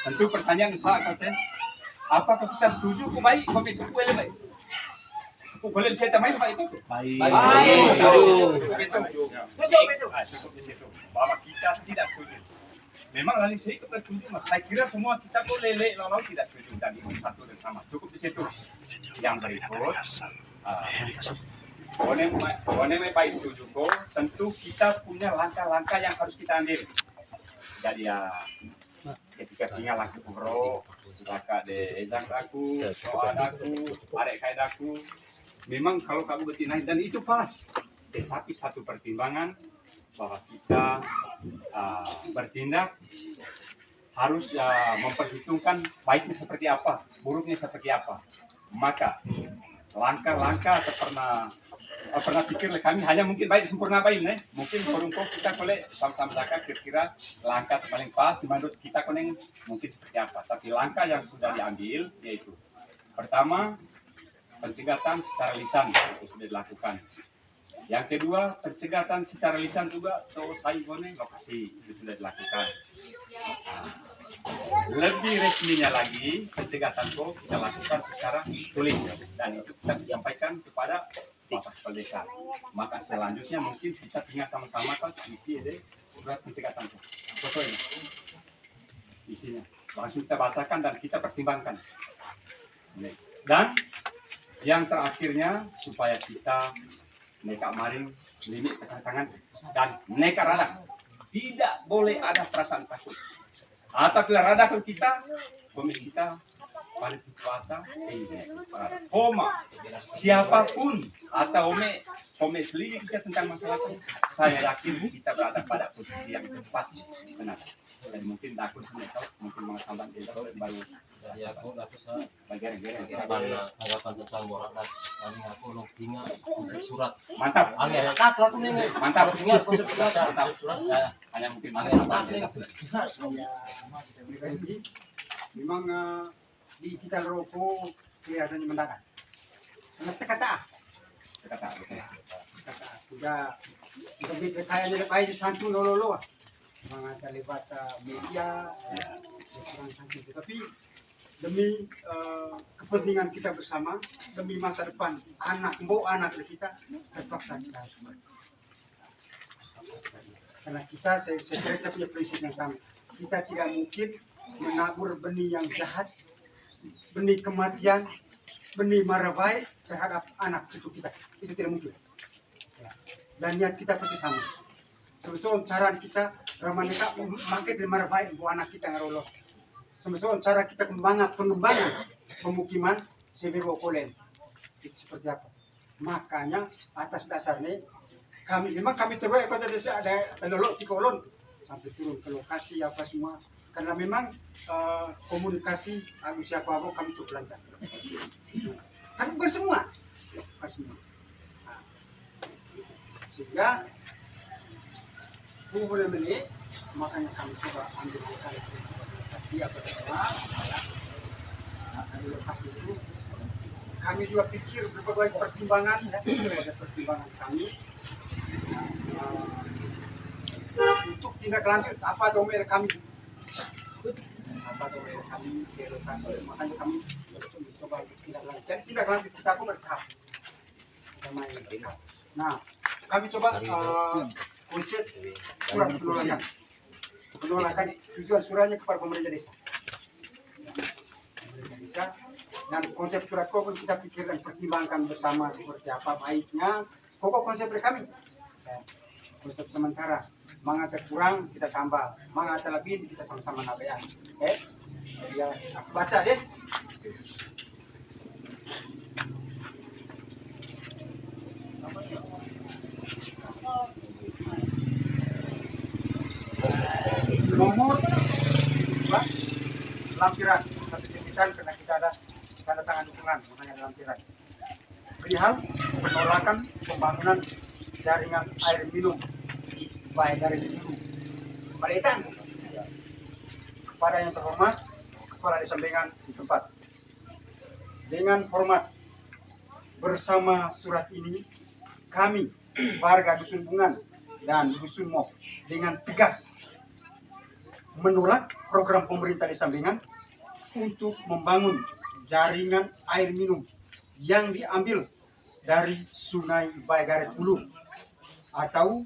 Tentu pertanyaan saya kata, apakah kita setuju kok baik kok itu boleh baik? Kok boleh saya tambahin baik itu? Baik. Setuju. Cukup di situ. Bahwa kita tidak setuju. Memang lalu saya itu setuju, mas. Saya kira semua kita kok lele lalu tidak setuju dan itu satu dan sama. Cukup di situ. Yang berikut, One baik setuju kok. Tentu kita punya langkah-langkah yang harus kita ambil. Jadi ya ketika tinggal aku bro, kakak de ezang aku, soal aku, adek kayak aku. Memang kalau kamu betina dan itu pas. Tetapi satu pertimbangan bahwa kita bertindak harus memperhitungkan baiknya seperti apa, buruknya seperti apa. Maka langkah-langkah pernah pikir kami hanya mungkin baik sempurna baik mungkin perungkok kita boleh sama-sama zakat kira-kira langkah paling pas menurut kita koneng mungkin seperti apa, tapi langkah yang sudah diambil yaitu pertama pencegatan secara lisan itu sudah dilakukan. Yang kedua, pencegatan secara lisan juga saya lokasi itu sudah dilakukan. Lebih resminya lagi, pencegatan itu kita lakukan secara tulis dan itu kita sampaikan kepada Bapak Kepala Desa. Maka selanjutnya mungkin kita tinggal sama-sama kan isi surat pencegatan itu. Kosong isinya. Langsung kita bacakan dan kita pertimbangkan. Dan yang terakhirnya supaya kita neka maring limit kecantangan dan neka rada tidak boleh ada perasaan takut atau bila rada kita pemilik kita paling kuasa koma siapapun atau ome selidiki tentang masalah itu saya yakin kita berada pada posisi yang pas benar dan mungkin takut mereka mungkin mengetahui itu baru ya aku sa bagian-bagian harapan tentang morakat kami aku loginga konsep surat mantap angin tak laku nih mantap ingat konsep surat mantap surat hanya mungkin angin mantap tak nih memang di kita rokok kelihatannya mendadak. Karena kata sudah lebih kayaknya lebih santun lolo mengata lewat media kurang santun, tapi demi kepentingan kita bersama, demi masa depan anak kita terpaksa kita harus karena saya kira kita punya prinsip yang sama. Kita tidak mungkin menabur benih yang jahat, benih kematian, benih marah baik terhadap anak cucu kita. Itu tidak mungkin. Dan niat kita pasti sama. Sebetulnya cara kita ramaneka memakai dari marah baik buat anak kita ngarolo. Sebetulnya cara kita pengembangan pemukiman sebebo kolen. Itu seperti apa? Makanya atas dasarnya kami terbaik kota desa ada telolok di kolon sampai turun ke lokasi apa semua karena memang komunikasi harus siapa kami cukup lancar. Kami bersemua, nah, sehingga hubungan ini makanya kami coba ambil lokasi apa semua. Nah, dari lokasi itu kami juga pikir berbagai pertimbangan ada pertimbangan kami untuk tindak lanjut apa domel kami di lokasi, makanya kami mencoba tindak lanjut. Dan tindak lanjut kita pun bertahap. Nah, kami coba konsep surat penolakan tujuan suratnya kepada pemerintah desa. Dan konsep surat pun kita pikirkan pertimbangkan bersama seperti apa baiknya. Pokok konsep dari kami konsep sementara, mangata kurang kita tambah, mangata lebih kita sama-sama nabean. Ya, baca deh. Nomor 2, lampiran sertifikat karena kita ada tanda tangan dukungan, makanya lampiran. Perihal penolakan pembangunan jaringan air minum baik dari hulu Baletan kepada yang terhormat Kepala Desa Bengan di tempat. Dengan hormat bersama surat ini kami warga Dusun Bungan dan Dusun Mok dengan tegas menolak program pemerintah Desa Bengan untuk membangun jaringan air minum yang diambil dari Sungai Baegaret Hulu atau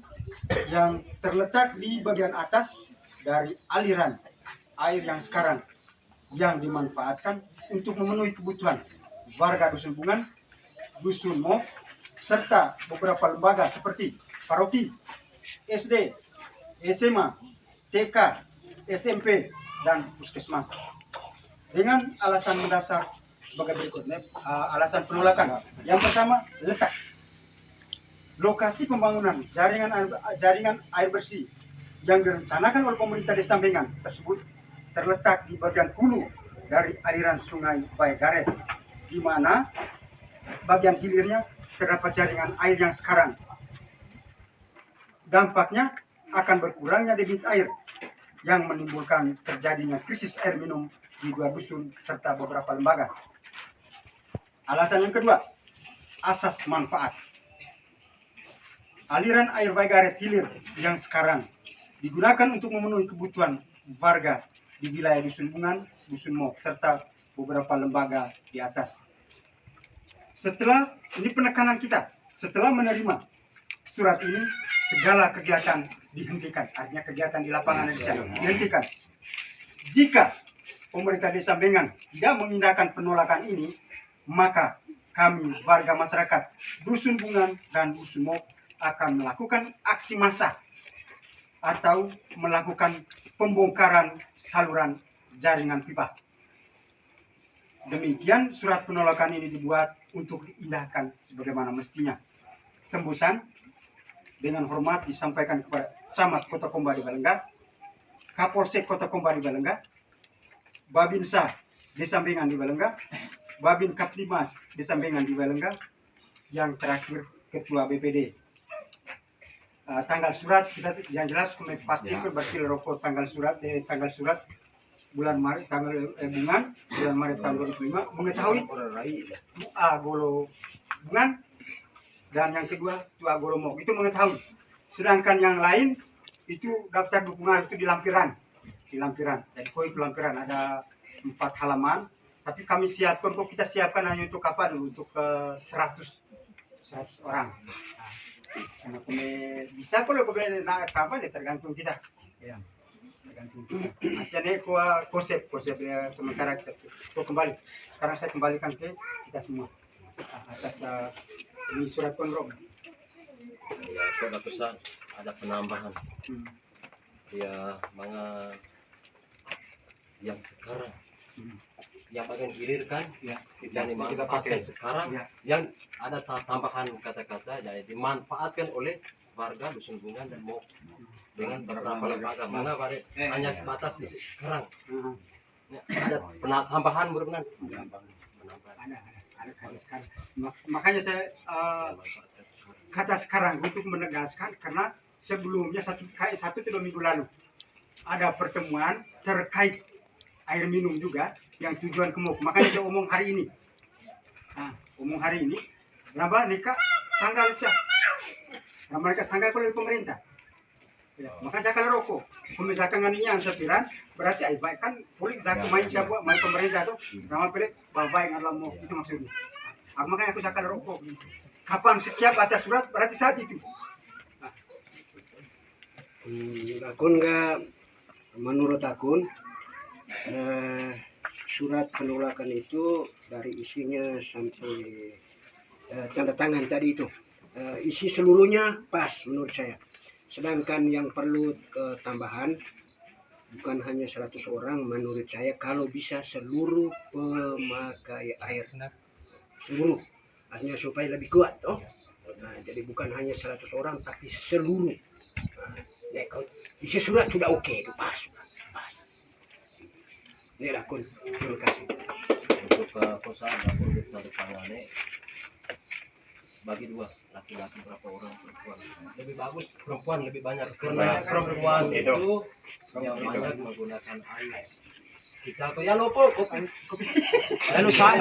yang terletak di bagian atas dari aliran air yang sekarang yang dimanfaatkan untuk memenuhi kebutuhan warga Dusun Bungan, Dusun Mo, serta beberapa lembaga seperti paroki, SD, SMA, TK, SMP, dan puskesmas. Dengan alasan mendasar sebagai berikutnya, alasan penolakan. Yang pertama, letak. Lokasi pembangunan jaringan air bersih yang direncanakan oleh pemerintah Desa Bengan tersebut terletak di bagian hulu dari aliran Sungai Baegaret, di mana bagian hilirnya terdapat jaringan air yang sekarang. Dampaknya akan berkurangnya debit air yang menimbulkan terjadinya krisis air minum di 2 dusun serta beberapa lembaga. Alasan yang kedua, asas manfaat. Aliran air Baegaret hilir yang sekarang digunakan untuk memenuhi kebutuhan warga di wilayah Dusun Bungan, Dusun Mo, serta beberapa lembaga di atas. Setelah ini penekanan kita, setelah menerima surat ini, segala kegiatan dihentikan. Artinya kegiatan di lapangan dihentikan. Jika pemerintah Desa Bengan tidak mengindahkan penolakan ini, maka kami warga masyarakat Dusun Bungan dan Dusun Mo akan melakukan aksi massa atau melakukan pembongkaran saluran jaringan pipa. Demikian surat penolakan ini dibuat untuk diindahkan sebagaimana mestinya. Tembusan dengan hormat disampaikan kepada Camat Kota Komba di Balengga, Kapolsek Kota Komba di Balengga, Babinsa Desa Bengan di Balengga, Babin Kaptimas Desa Bengan di Balengga, yang terakhir Ketua BPD. Tanggal surat kita yang jelas kami pasti berarti rokok tanggal surat bulan Maret Bungan bulan Maret tahun 2005 mengetahui Golo Bungan dan yang kedua Tua Golo Mo itu mengetahui, sedangkan yang lain itu daftar dukungan itu di lampiran jadi koi lampiran ada 4 halaman, tapi kami siapkan kok kita siapkan hanya untuk apa dulu untuk 100 orang. Karena kami bisa kalau kami nak apa tergantung kita ya, tergantung kita. Macamnya konsep ya, sementara kita kembali sekarang saya kembalikan ke kita semua atas ini surat kontrol ya itu ada pesan, ada penambahan ya mga yang sekarang yang bagian hilir kan ya, yang dimanfaatkan sekarang ya. Yang ada tambahan kata-kata jadi dimanfaatkan oleh warga Dusun Bungan dan Mo dengan beberapa lembaga mana hanya sebatas di sekarang ya, ada tambahan berkenan ada sekarang. Makanya saya kata sekarang untuk menegaskan karena sebelumnya satu 2 minggu lalu ada pertemuan terkait air minum juga yang tujuan ke Mok. Makanya saya omong hari ini. Nambah nikah sanggal siya. Mereka sanggal oleh pemerintah. Ya, makanya saya kalau rokok. Misalkan nganinya ang sapiran, berarti ay baik kan boleh saya main siapa main pemerintah tuh. Nama pilih baik adalah Mok itu maksudnya. Makanya aku sakal rokok. Kapan setiap baca surat berarti saat itu. Akun nggak menurut akun surat penolakan itu dari isinya sampai tanda tangan tadi itu isi seluruhnya pas menurut saya. Sedangkan yang perlu tambahan bukan hanya 100 orang menurut saya, kalau bisa seluruh pemakai air seluruh hanya supaya lebih kuat toh. Nah, jadi bukan hanya 100 orang tapi seluruh. Ya, kalau isi surat sudah oke itu pas. Ini akun, terima kasih. untuk perusahaan dapur kita ditangani bagi 2, laki-laki berapa orang, perempuan lebih bagus, perempuan lebih banyak karena perempuan itu yang banyak menggunakan air. Kita tuh ya lupa kopi. Lalu saya